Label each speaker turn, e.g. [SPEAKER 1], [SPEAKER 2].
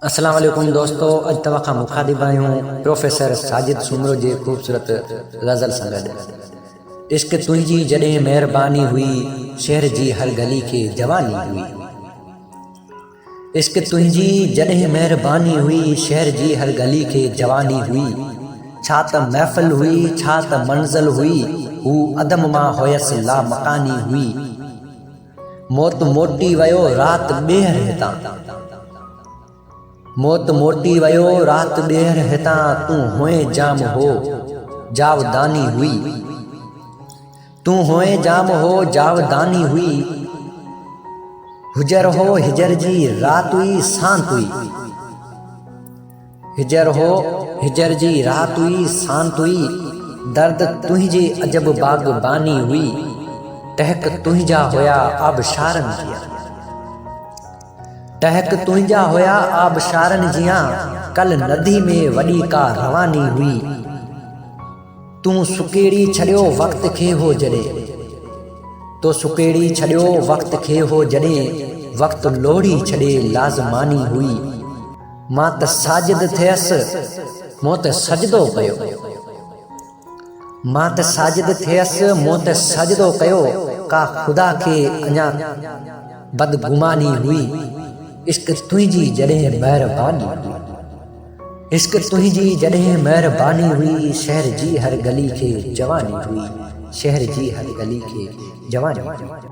[SPEAKER 1] अस्सलाम वालेकुम दोस्तों, अज तव्हां मुखातिब आहियूं प्रोफेसर साजिद सुमरो जे ख़ूबसूरत गज़ल सां गॾु। इश्क तुंहिंजी जॾहिं महिरबानी हुई, शहर जी हर गली खे जवानी हुई। इश्क तुंहिंजी जॾहिं महिरबानी हुई, शहर जी हर गली खे जवानी हुई। छा त महफ़िल हुई, छा त मंज़िल हुई, हू अदम मां हुयसि ला मकानी हुई। मौत मोटी वयो रात ॿेहर हितां, मौत मोटी वयो रात ॿेहर हितां, तूं हुए जाम हो जावदानी हुई। तूं हुए जाम हो जावदानी हुई। हुजर हो हिजर जी रात हुई सांत हुई। हिजर हो हिजर जी रात हुई सांत हुई। दर्द तुंहिंजे अजब बाग़बानी हुई। टहक तुंहिंजा हुया आबशारनि जिया, टहक तुंहिंजा हुया आबशारनि जिया। कल नदी में वॾी का रवानी हुई। तूं सुकेड़ी छॾियो वक़्त खे हो जॾहिं, तो सुकेड़ी छॾियो वक़्त खे हो जॾहिं, वक़्त लोड़ी छॾे लाज़मानी हुई। मां त साजिद थियसि, मूं त सजदो कयो। मां त साजिद थियसि, मूं त सजदो कयो। का ख़ुदा खे अञा बदगुमानी हुई। इश्क तुंहिंजी जॾहिं महिरबानी हुई, इश्क तुंहिंजी जॾहिं महिरबानी हुई। शहर जी हर गली खे जवानी हुई, शहर जी हर गली खे जवानी हुई।